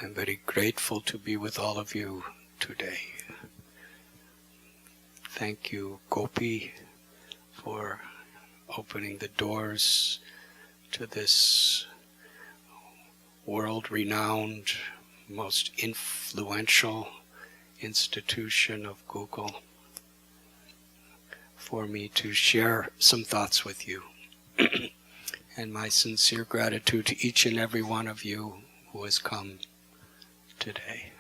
I'm very grateful to be with all of you today. Thank you, Gopi, for opening the doors to this world-renowned, most influential institution of Google, for me to share some thoughts with you. And my sincere gratitude to each and every one of you who has come today.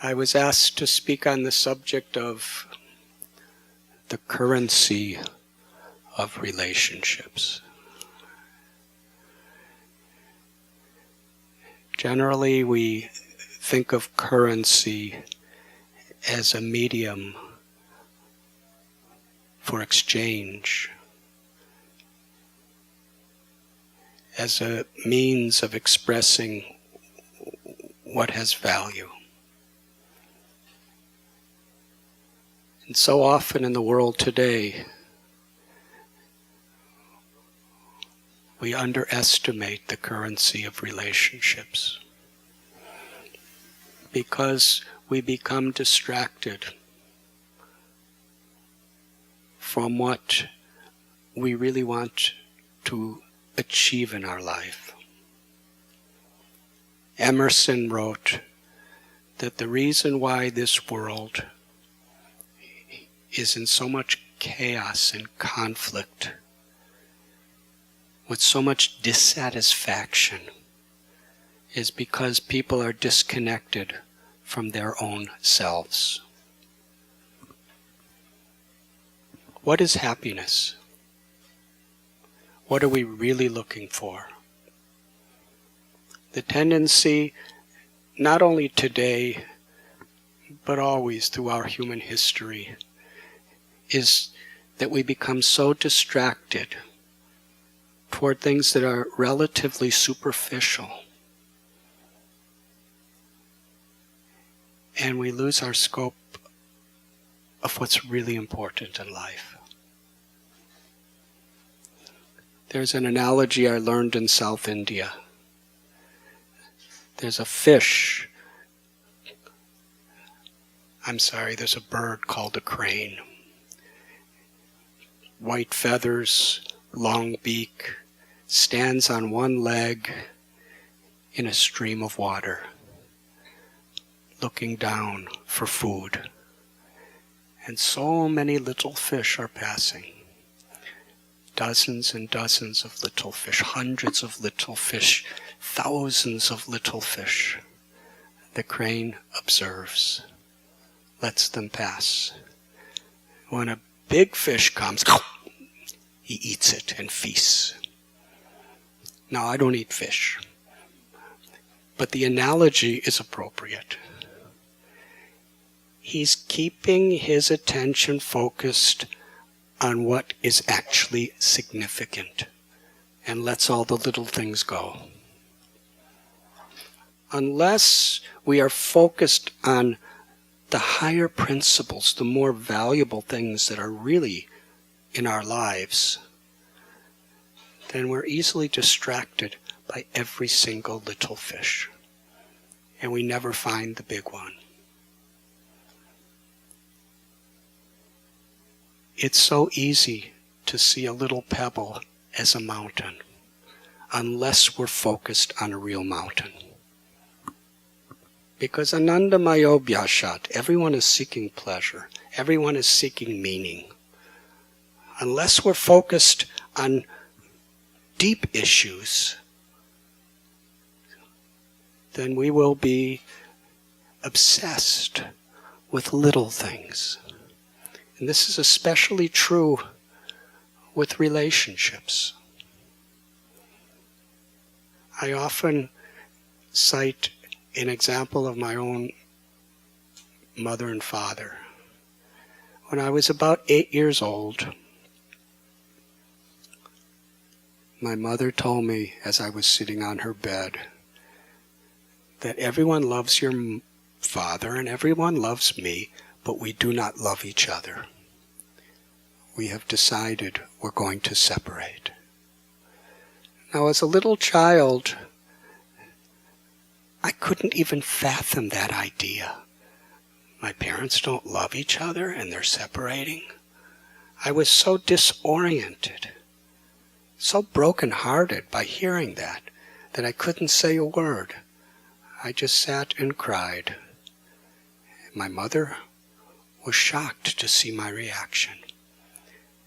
I was asked to speak on the subject of the currency of relationships. Generally, we think of currency as a medium for exchange, as a means of expressing what has value. And so often in the world today, we underestimate the currency of relationships because we become distracted from what we really want to achieve in our life. Emerson wrote that the reason why this world is in so much chaos and conflict, with so much dissatisfaction, is because people are disconnected from their own selves. What is happiness? What are we really looking for? The tendency, not only today, but always through our human history, is that we become so distracted toward things that are relatively superficial, and we lose our scope of what's really important in life. There's an analogy I learned in South India. There's a bird called a crane. White feathers, long beak, stands on one leg in a stream of water, looking down for food. And so many little fish are passing. Dozens and dozens of little fish, hundreds of little fish, thousands of little fish. The crane observes, lets them pass. When a big fish comes, he eats it and feasts. Now, I don't eat fish, but the analogy is appropriate. He's keeping his attention focused on what is actually significant and lets all the little things go. Unless we are focused on the higher principles, the more valuable things that are really in our lives, then we're easily distracted by every single little fish, and we never find the big one. It's so easy to see a little pebble as a mountain, unless we're focused on a real mountain. Because anandamayo bhyashat, everyone is seeking pleasure, everyone is seeking meaning. Unless we're focused on deep issues, then we will be obsessed with little things. And this is especially true with relationships. I often cite an example of my own mother and father. When I was about 8 years old, my mother told me as I was sitting on her bed that everyone loves your father and everyone loves me, but we do not love each other. We have decided we're going to separate. Now, as a little child, I couldn't even fathom that idea. My parents don't love each other and they're separating. I was so disoriented, so broken-hearted by hearing that I couldn't say a word. I just sat and cried. My mother was shocked to see my reaction.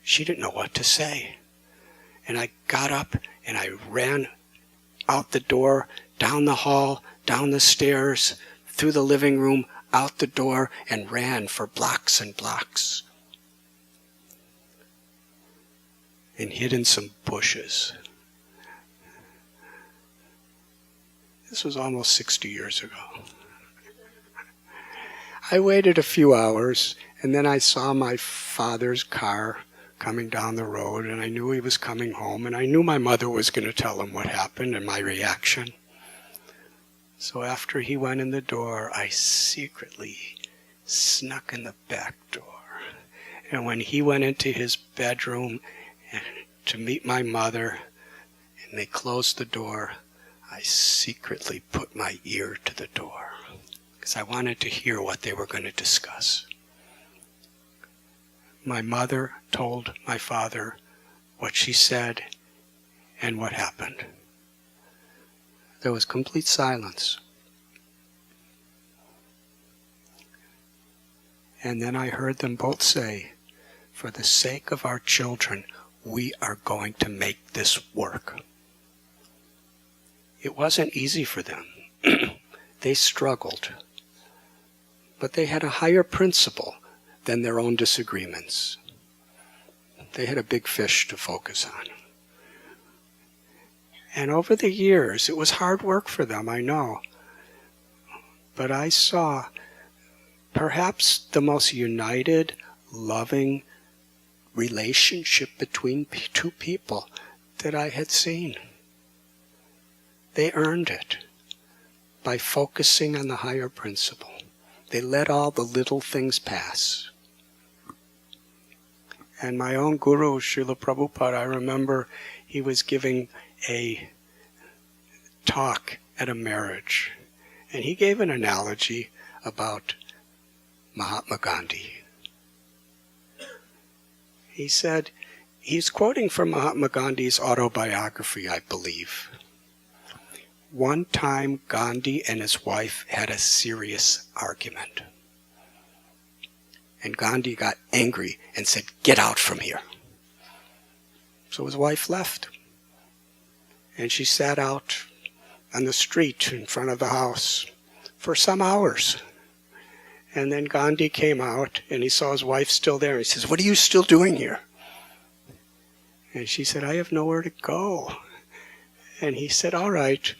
She didn't know what to say. And I got up and I ran out the door, down the hall, down the stairs, through the living room, out the door, and ran for blocks and blocks. And hid in some bushes. This was almost 60 years ago. I waited a few hours, and then I saw my father's car coming down the road, and I knew he was coming home, and I knew my mother was going to tell him what happened and my reaction. So after he went in the door, I secretly snuck in the back door. And when he went into his bedroom to meet my mother, and they closed the door, I secretly put my ear to the door because I wanted to hear what they were going to discuss. My mother told my father what she said and what happened. There was complete silence. And then I heard them both say, for the sake of our children, we are going to make this work. It wasn't easy for them. They struggled. But they had a higher principle than their own disagreements. They had a big fish to focus on. And over the years, it was hard work for them, I know. But I saw perhaps the most united, loving relationship between two people that I had seen. They earned it by focusing on the higher principle. They let all the little things pass. And my own guru, Srila Prabhupada, I remember he was giving a talk at a marriage. And he gave an analogy about Mahatma Gandhi. He said, he's quoting from Mahatma Gandhi's autobiography, I believe. One time Gandhi and his wife had a serious argument. And Gandhi got angry and said, "Get out from here." So his wife left. And she sat out on the street in front of the house for some hours. And then Gandhi came out and he saw his wife still there. He says, "What are you still doing here?" And she said, "I have nowhere to go." And he said, "All right,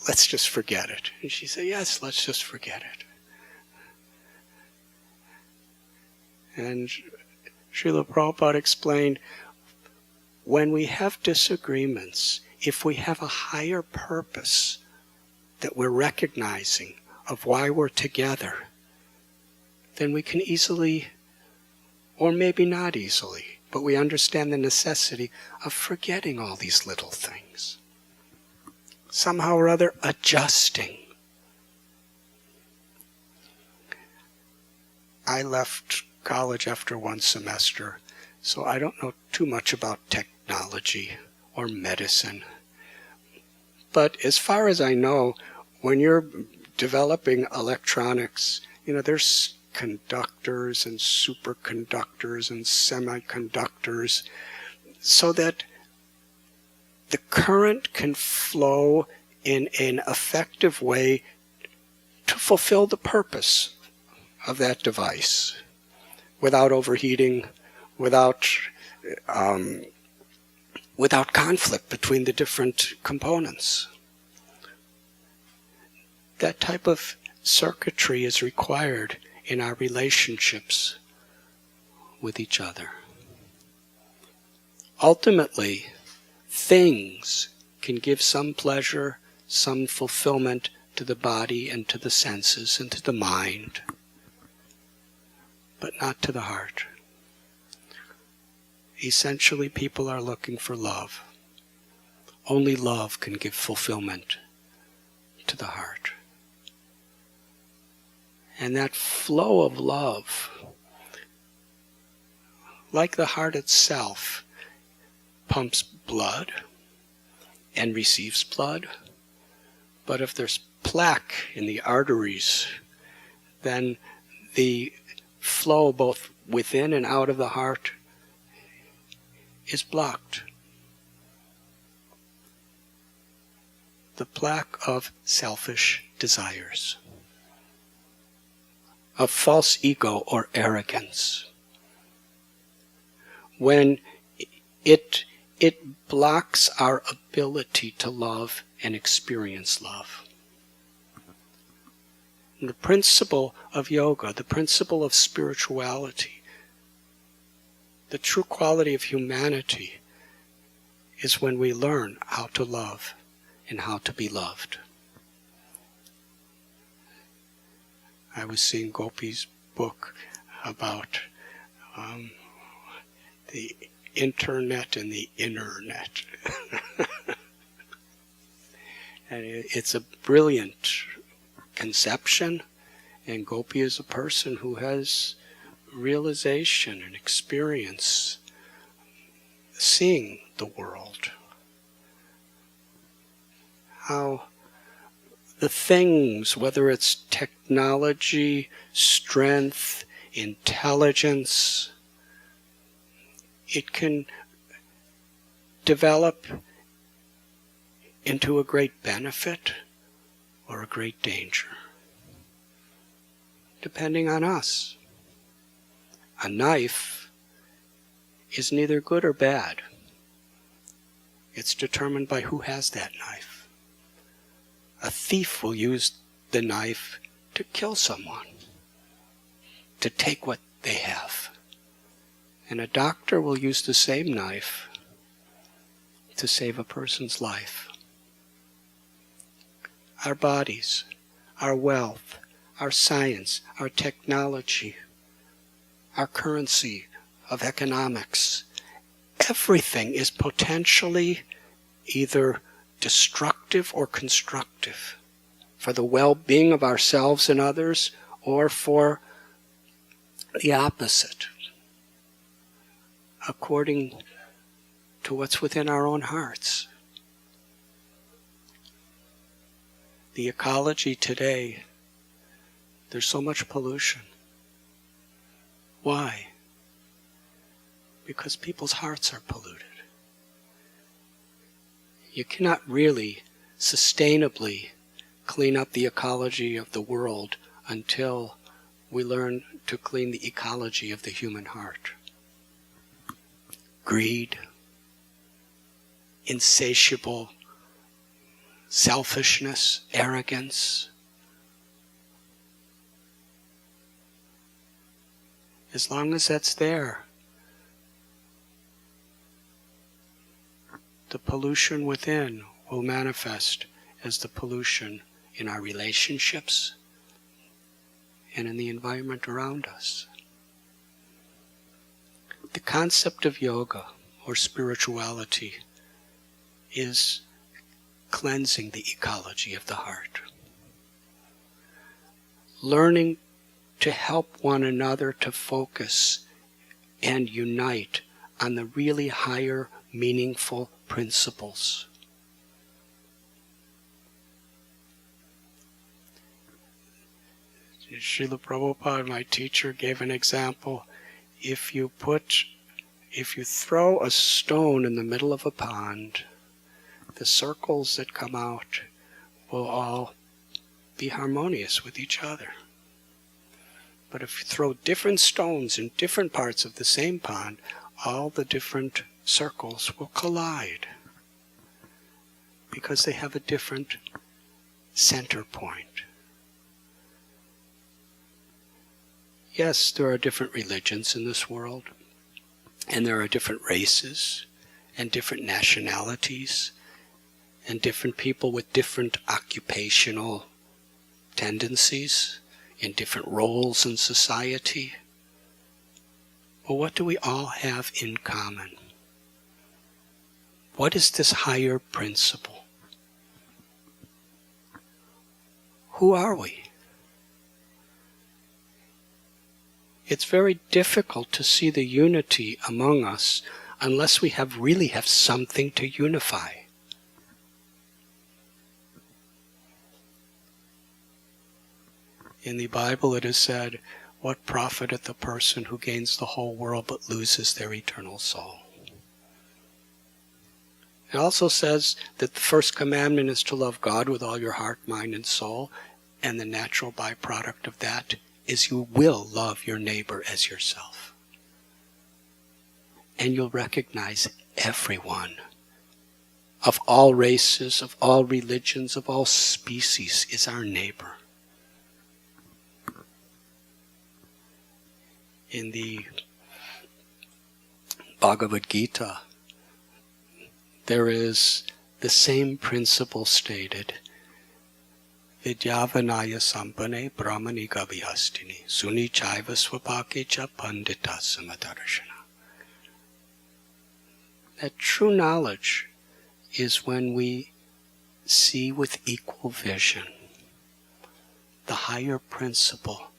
let's just forget it." And she said, "Yes, let's just forget it." And Srila Prabhupada explained, when we have disagreements, if we have a higher purpose that we're recognizing of why we're together, then we can easily, or maybe not easily, but we understand the necessity of forgetting all these little things. Somehow or other adjusting. I left college after one semester, so I don't know too much about technology or medicine. But as far as I know, when you're developing electronics, there's conductors and superconductors and semiconductors, so that the current can flow in an effective way to fulfill the purpose of that device without overheating, without conflict between the different components. That type of circuitry is required in our relationships with each other. Ultimately, things can give some pleasure, some fulfillment to the body and to the senses and to the mind, but not to the heart. Essentially, people are looking for love. Only love can give fulfillment into the heart. And that flow of love, like the heart itself, pumps blood and receives blood. But if there's plaque in the arteries, then the flow both within and out of the heart is blocked. The plaque of selfish desires, of false ego or arrogance. When it blocks our ability to love and experience love. And the principle of yoga, the principle of spirituality, the true quality of humanity is when we learn how to love and how to be loved. I was seeing Gopi's book about the internet and the internet. And it's a brilliant conception, and Gopi is a person who has realization and experience seeing the world. How the things, whether it's technology, strength, intelligence, it can develop into a great benefit or a great danger, depending on us. A knife is neither good or bad. It's determined by who has that knife. A thief will use the knife to kill someone, to take what they have. And a doctor will use the same knife to save a person's life. Our bodies, our wealth, our science, our technology, our currency of economics, everything is potentially either destructive or constructive for the well-being of ourselves and others, or for the opposite, according to what's within our own hearts. The ecology today, there's so much pollution. Why? Because people's hearts are polluted. You cannot really sustainably clean up the ecology of the world until we learn to clean the ecology of the human heart. Greed, insatiable selfishness, arrogance. As long as that's there, the pollution within will manifest as the pollution in our relationships and in the environment around us. The concept of yoga or spirituality is cleansing the ecology of the heart. Learning to help one another to focus and unite on the really higher, meaningful principles. Srila Prabhupada, my teacher, gave an example. If you throw a stone in the middle of a pond, the circles that come out will all be harmonious with each other. But if you throw different stones in different parts of the same pond, all the different circles will collide because they have a different center point. Yes, there are different religions in this world, and there are different races and different nationalities and different people with different occupational tendencies and different roles in society. But what do we all have in common? What is this higher principle? who are we? It's very difficult to see the unity among us unless we really have something to unify. In the Bible it is said, "What profiteth the person who gains the whole world but loses their eternal soul?" It also says that the first commandment is to love God with all your heart, mind, and soul, and the natural byproduct of that is you will love your neighbor as yourself. And you'll recognize everyone, of all races, of all religions, of all species, is our neighbor. In the Bhagavad Gita, there is the same principle stated. Vidyavanaya sampane brahmani gavihastini suni chaiva swapake cha pandita samadarshana. That true knowledge is when we see with equal vision the higher principle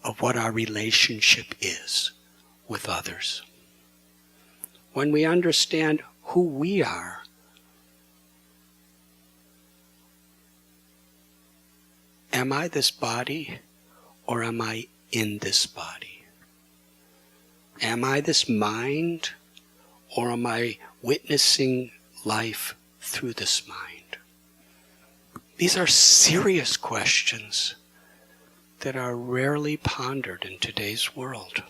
of what our relationship is with others. When we understand who we are, am I this body or am I in this body? Am I this mind or am I witnessing life through this mind? These are serious questions that are rarely pondered in today's world.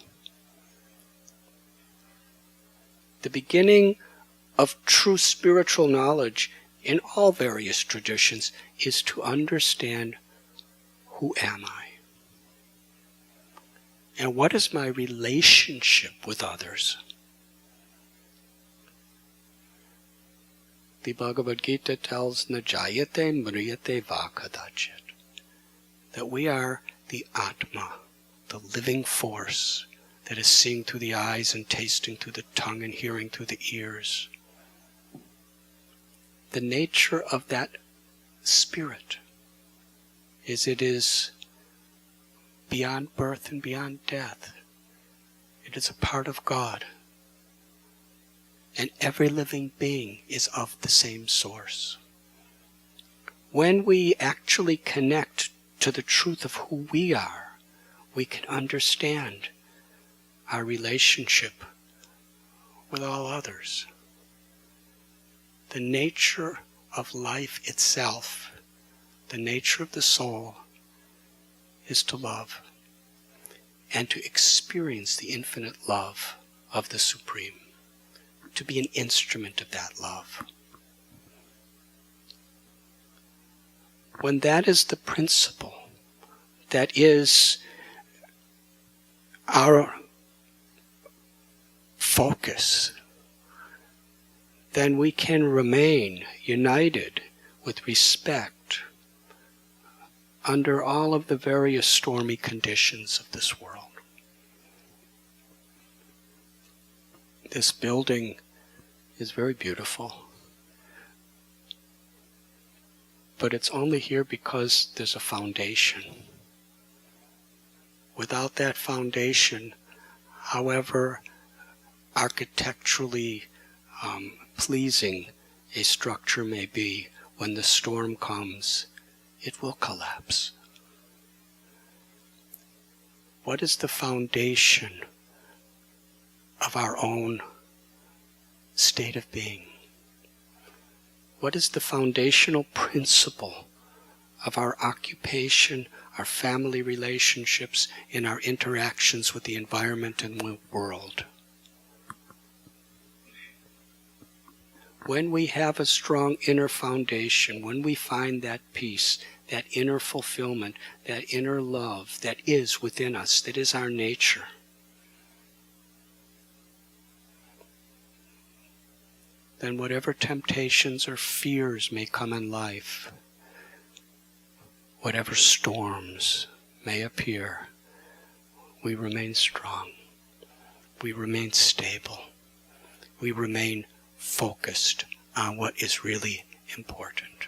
The beginning of true spiritual knowledge in all various traditions is to understand, who am I? And what is my relationship with others? The Bhagavad Gita tells Najayate Mriyate Va Kadachit, that we are the Atma, the living force that is seeing through the eyes and tasting through the tongue and hearing through the ears. The nature of that spirit is it is beyond birth and beyond death. It is a part of God. And every living being is of the same source. When we actually connect to the truth of who we are, we can understand our relationship with all others. The nature of life itself, the nature of the soul, is to love and to experience the infinite love of the Supreme, to be an instrument of that love. When that is the principle, that is our focus, then we can remain united with respect under all of the various stormy conditions of this world. This building is very beautiful, but it's only here because there's a foundation. Without that foundation, however architecturally pleasing a structure may be, when the storm comes, it will collapse. What is the foundation of our own state of being? What is the foundational principle of our occupation, our family relationships, in our interactions with the environment and the world? When we have a strong inner foundation, when we find that peace, that inner fulfillment, that inner love that is within us, that is our nature, then whatever temptations or fears may come in life, whatever storms may appear, we remain strong, we remain stable, we remain focused on what is really important.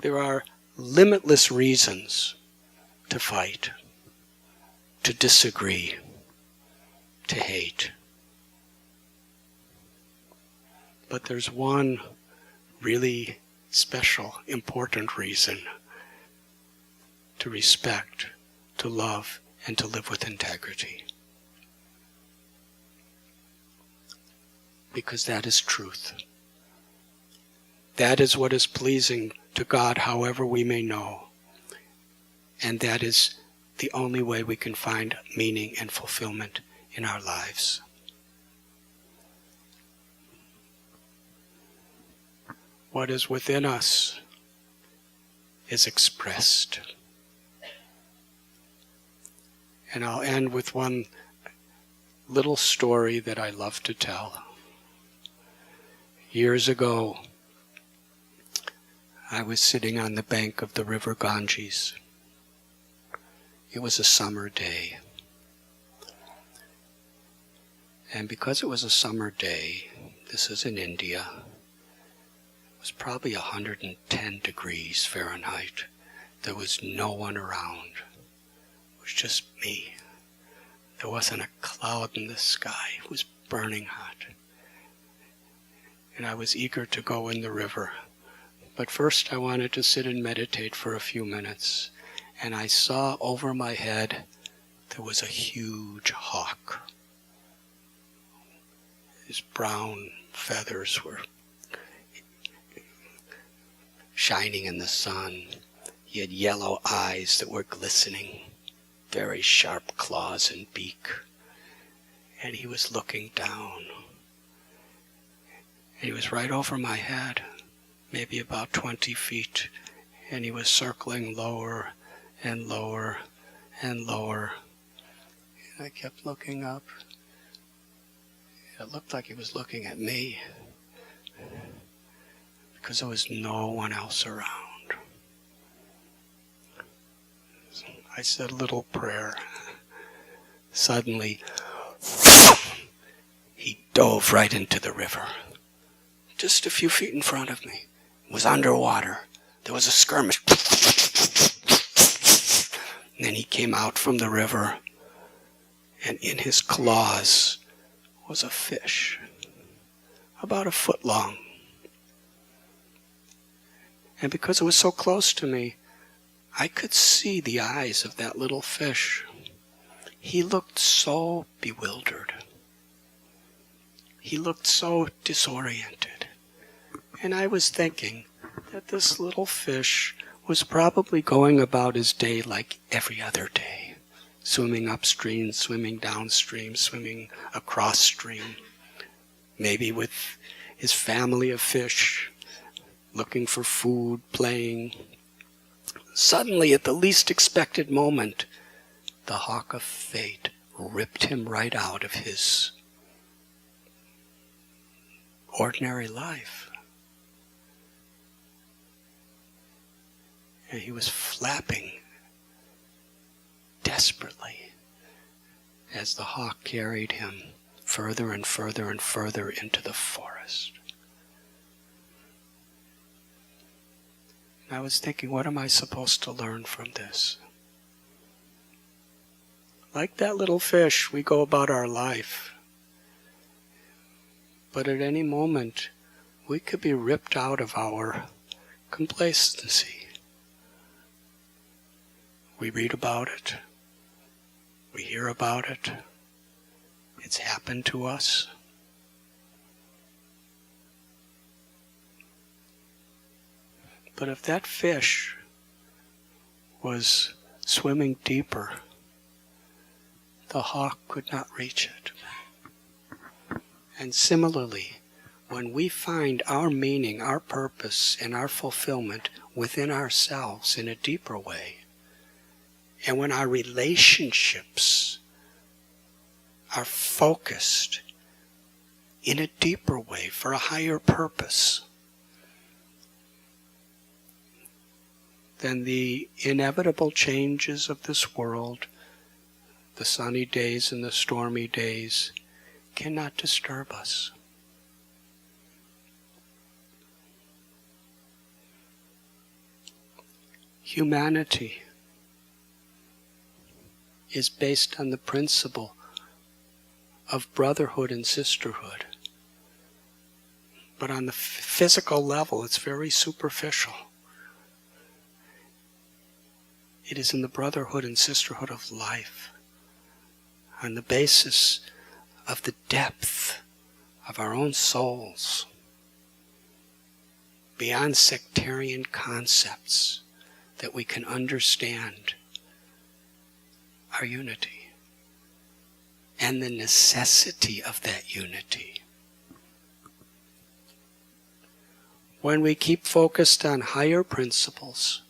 There are limitless reasons to fight, to disagree, to hate. But there's one really special, important reason to respect, to love, and to live with integrity. Because that is truth. That is what is pleasing to God, however we may know. And that is the only way we can find meaning and fulfillment in our lives. What is within us is expressed. And I'll end with one little story that I love to tell. Years ago, I was sitting on the bank of the river Ganges. It was a summer day. And because it was a summer day, this is in India, it was probably 110 degrees Fahrenheit. There was no one around. It was just me. There wasn't a cloud in the sky. It was burning hot. And I was eager to go in the river. But first I wanted to sit and meditate for a few minutes. And I saw over my head there was a huge hawk. His brown feathers were shining in the sun. He had yellow eyes that were glistening, very sharp claws and beak. And he was looking down. And he was right over my head, maybe about 20 feet. And he was circling lower and lower and lower. And I kept looking up. It looked like he was looking at me because there was no one else around. So I said a little prayer. Suddenly, he dove right into the river. Just a few feet in front of me. It was underwater. There was a skirmish. And then he came out from the river, and in his claws was a fish, about a foot long. And because it was so close to me, I could see the eyes of that little fish. He looked so bewildered. He looked so disoriented. And I was thinking that this little fish was probably going about his day like every other day. Swimming upstream, swimming downstream, swimming across stream. Maybe with his family of fish, looking for food, playing. Suddenly, at the least expected moment, the hawk of fate ripped him right out of his ordinary life. And he was flapping desperately as the hawk carried him further and further and further into the forest. And I was thinking, what am I supposed to learn from this? Like that little fish, we go about our life. But at any moment, we could be ripped out of our complacency. We read about it. We hear about it. It's happened to us. But if that fish was swimming deeper, the hawk could not reach it. And similarly, when we find our meaning, our purpose, and our fulfillment within ourselves in a deeper way, and when our relationships are focused in a deeper way for a higher purpose, then the inevitable changes of this world, the sunny days and the stormy days, cannot disturb us. humanity is based on the principle of brotherhood and sisterhood. But on the physical level, it's very superficial. It is in the brotherhood and sisterhood of life, on the basis of the depth of our own souls, beyond sectarian concepts, that we can understand our unity and the necessity of that unity. When we keep focused on higher principles,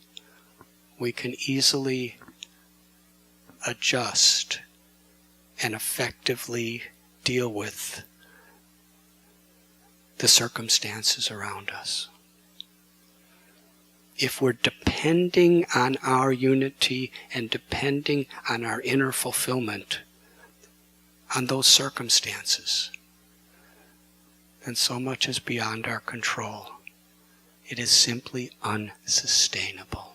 we can easily adjust and effectively deal with the circumstances around us. If we're depending on our unity and depending on our inner fulfillment on those circumstances, then so much is beyond our control. It is simply unsustainable.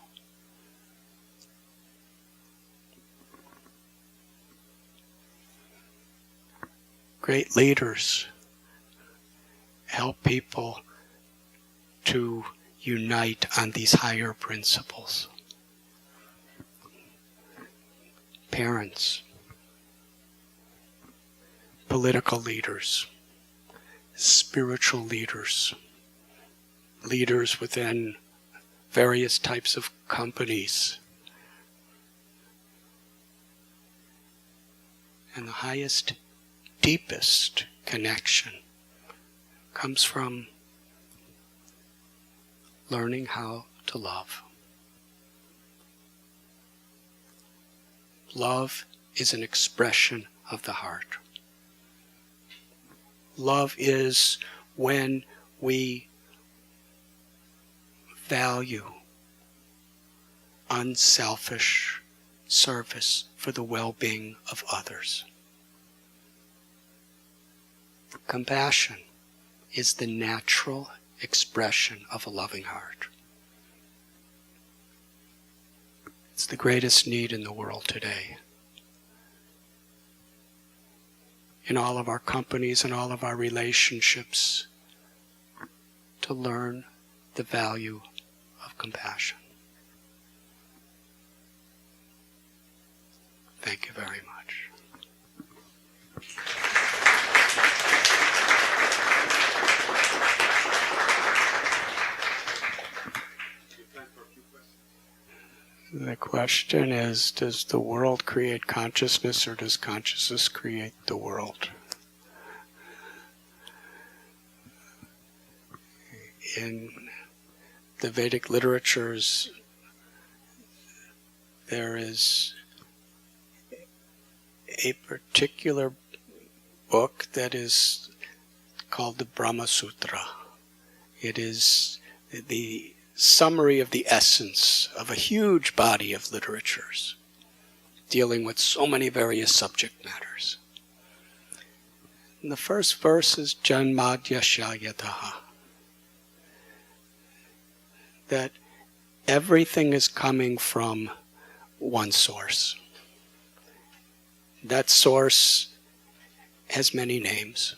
Great leaders help people to unite on these higher principles. Parents, political leaders, spiritual leaders, leaders within various types of companies. And the highest, deepest connection comes from learning how to love. Love is an expression of the heart. Love is when we value unselfish service for the well-being of others. Compassion is the natural expression of a loving heart. It's the greatest need in the world today. In all of our companies and all of our relationships, to learn the value of compassion. Thank you very much. The question is, does the world create consciousness, or does consciousness create the world? In the Vedic literatures, there is a particular book that is called the Brahma Sutra. It is the summary of the essence of a huge body of literatures dealing with so many various subject matters. And the first verse is Janmadhyasya Yataha, that everything is coming from one source. That source has many names: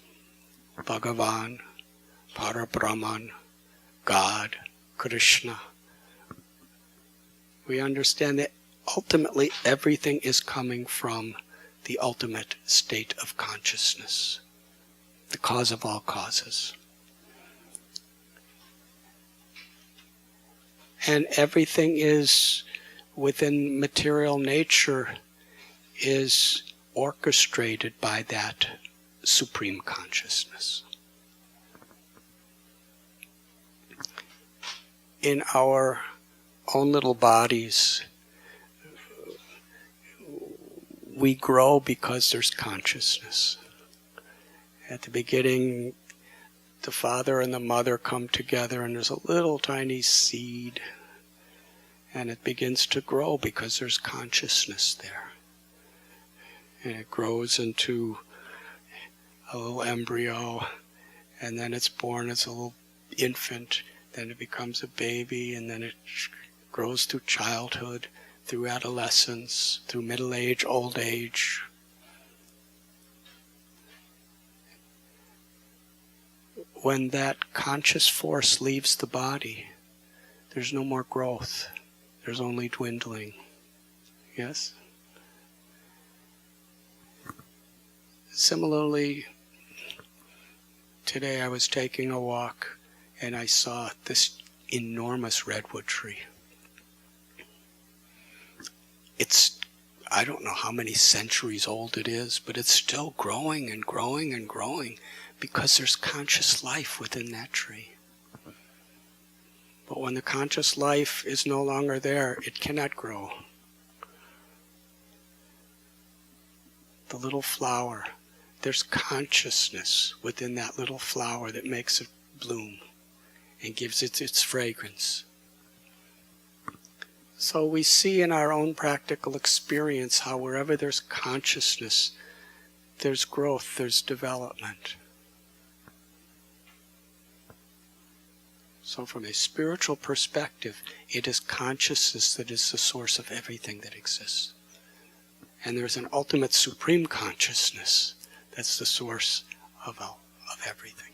Bhagavan, Parabrahman, God, Krishna. We understand that ultimately everything is coming from the ultimate state of consciousness, the cause of all causes. And everything is within material nature is orchestrated by that supreme consciousness. In our own little bodies, we grow because there's consciousness. At the beginning, the father and the mother come together, and there's a little tiny seed, and it begins to grow because there's consciousness there. And it grows into a little embryo, and then it's born as a little infant, then it becomes a baby, and then it grows through childhood, through adolescence, through middle age, old age. When that conscious force leaves the body, there's no more growth. There's only dwindling. Yes? Similarly, today I was taking a walk and I saw this enormous redwood tree. It's, I don't know how many centuries old it is, but it's still growing and growing and growing because there's conscious life within that tree. But when the conscious life is no longer there, it cannot grow. The little flower, there's consciousness within that little flower that makes it bloom and gives it its fragrance. So we see in our own practical experience how wherever there's consciousness, there's growth, there's development. So from a spiritual perspective, it is consciousness that is the source of everything that exists. And there's an ultimate supreme consciousness that's the source of everything.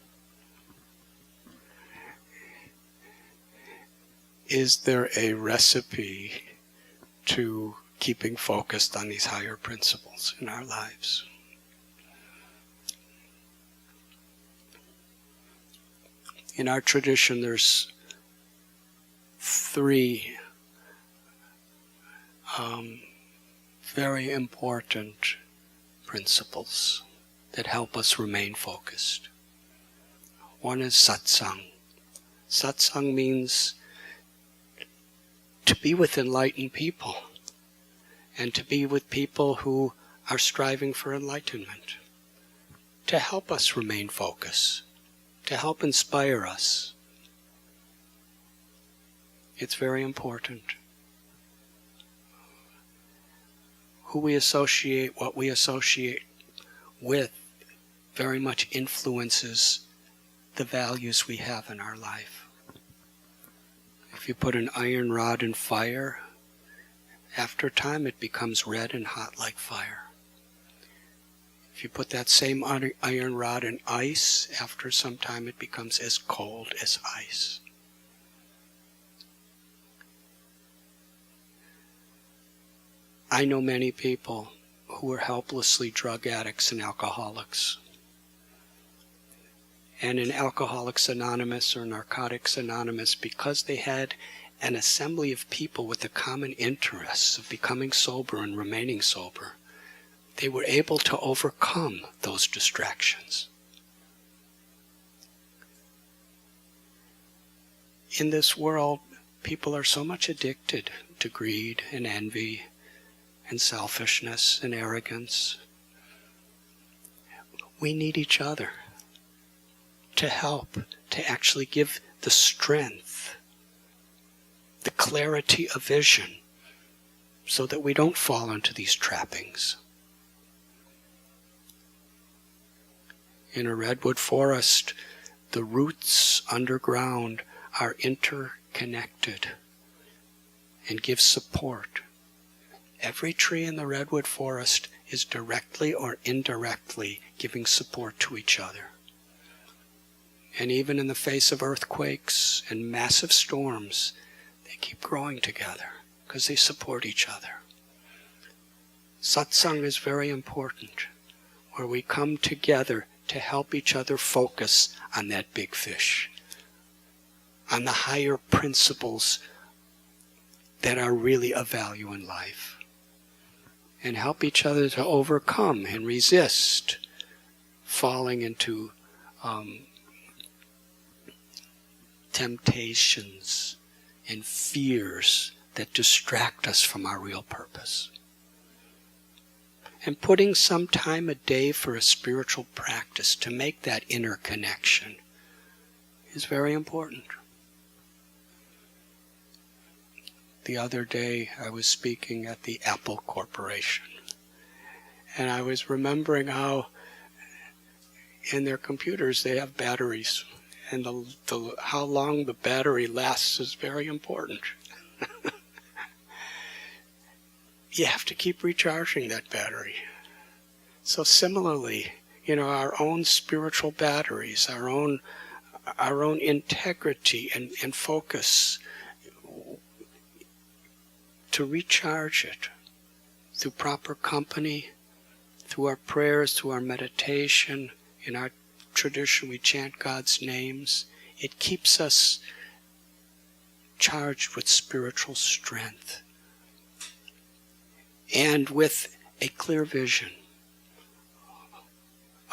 Is there a recipe to keeping focused on these higher principles in our lives? In our tradition, there's three very important principles that help us remain focused. One is satsang. Satsang means to be with enlightened people and to be with people who are striving for enlightenment, to help us remain focused, to help inspire us. It's very important. Who we associate, what we associate with, very much influences the values we have in our life. If you put an iron rod in fire, after time it becomes red and hot like fire. If you put that same iron rod in ice, after some time it becomes as cold as ice. I know many people who are helplessly drug addicts and alcoholics. And in Alcoholics Anonymous or Narcotics Anonymous, because they had an assembly of people with the common interests of becoming sober and remaining sober, they were able to overcome those distractions. In this world, people are so much addicted to greed and envy and selfishness and arrogance. We need each other to help, to actually give the strength, the clarity of vision, so that we don't fall into these trappings. In a redwood forest, the roots underground are interconnected and give support. Every tree in the redwood forest is directly or indirectly giving support to each other. And even in the face of earthquakes and massive storms, they keep growing together because they support each other. Satsang is very important, where we come together to help each other focus on that big fish, on the higher principles that are really of value in life, and help each other to overcome and resist falling into temptations and fears that distract us from our real purpose. And putting some time a day for a spiritual practice to make that inner connection is very important. The other day I was speaking at the Apple Corporation, and I was remembering how in their computers they have batteries, and how long the battery lasts is very important. you have to keep recharging that battery. So similarly, our own spiritual batteries, our own integrity and focus, to recharge it through proper company, through our prayers, through our meditation. In our tradition, we chant God's names. It keeps us charged with spiritual strength and with a clear vision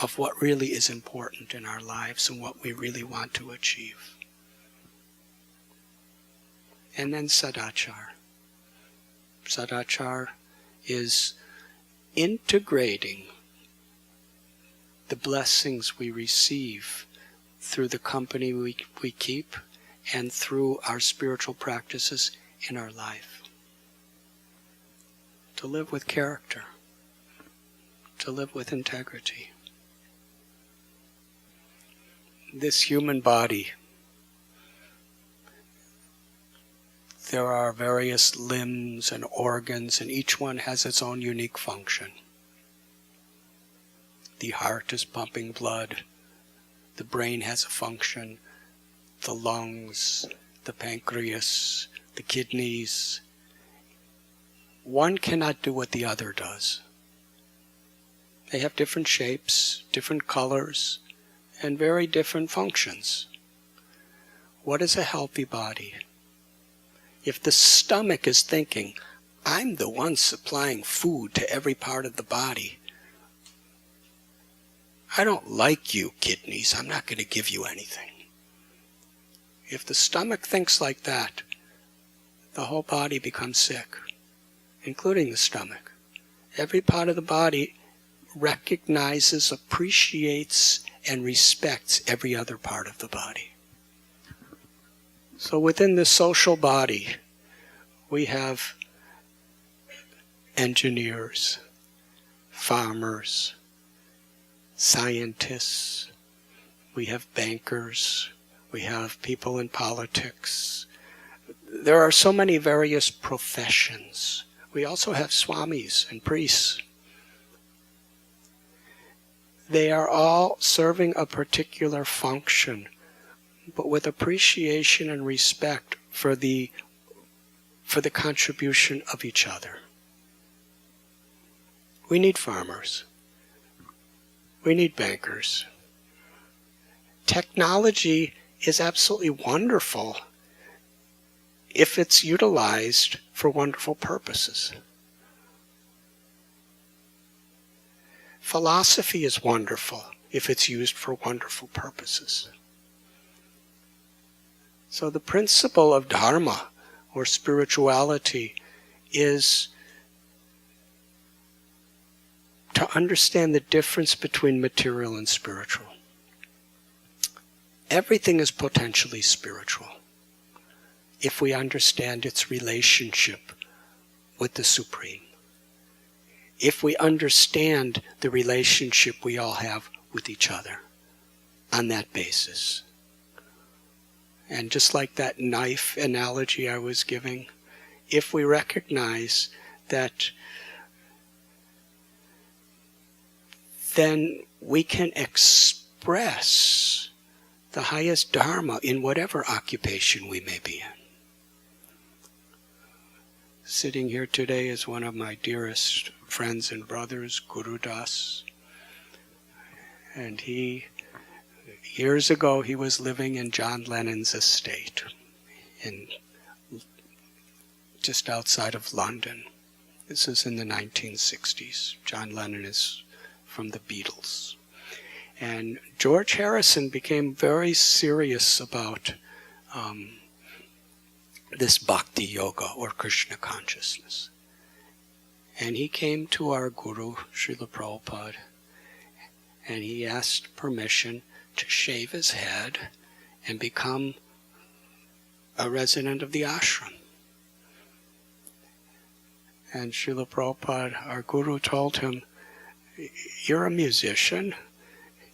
of what really is important in our lives and what we really want to achieve. And then sadachar. Sadachar is integrating the blessings we receive through the company we keep and through our spiritual practices in our life. To live with character, to live with integrity. This human body, there are various limbs and organs, and each one has its own unique function. The heart is pumping blood, the brain has a function, the lungs, the pancreas, the kidneys. One cannot do what the other does. They have different shapes, different colors, and very different functions. What is a healthy body? If the stomach is thinking, I'm the one supplying food to every part of the body. I don't like you, kidneys. I'm not going to give you anything. If the stomach thinks like that, the whole body becomes sick, including the stomach. Every part of the body recognizes, appreciates, and respects every other part of the body. So within the social body, we have engineers, farmers, scientists, we have bankers, we have people in politics. There are so many various professions. We also have swamis and priests. They are all serving a particular function, but with appreciation and respect for the contribution of each other. We need farmers. We need bankers. Technology is absolutely wonderful if it's utilized for wonderful purposes. Philosophy is wonderful if it's used for wonderful purposes. So the principle of dharma, or spirituality, is to understand the difference between material and spiritual. Everything is potentially spiritual if we understand its relationship with the Supreme. If we understand the relationship we all have with each other on that basis. And just like that knife analogy I was giving, if we recognize that, then we can express the highest dharma in whatever occupation we may be in. Sitting here today is one of my dearest friends and brothers, Guru Das. And years ago, he was living in John Lennon's estate, just outside of London. This is in the 1960s. John Lennon is from the Beatles. And George Harrison became very serious about this bhakti yoga, or Krishna consciousness. And he came to our Guru, Srila Prabhupada, and he asked permission to shave his head and become a resident of the ashram. And Srila Prabhupada, our Guru, told him, you're a musician,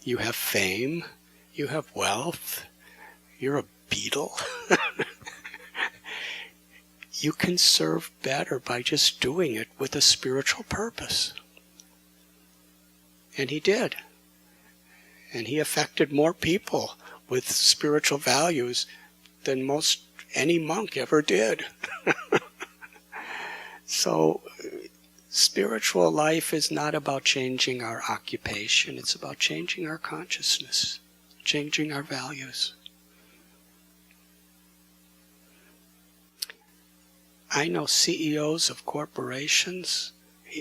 you have fame, you have wealth, you're a Beatle. you can serve better by just doing it with a spiritual purpose. And he did. And he affected more people with spiritual values than most any monk ever did. So spiritual life is not about changing our occupation, it's about changing our consciousness, changing our values. I know CEOs of corporations,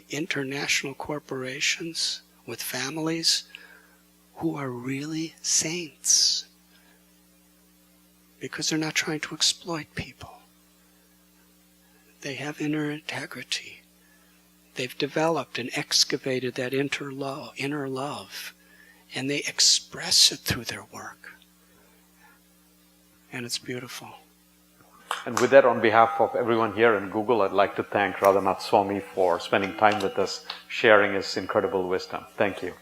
international corporations with families, who are really saints because they're not trying to exploit people. They have inner integrity. They've developed and excavated that inner love, and they express it through their work. And it's beautiful. And with that, on behalf of everyone here in Google, I'd like to thank Radhanath Swami for spending time with us, sharing his incredible wisdom. Thank you.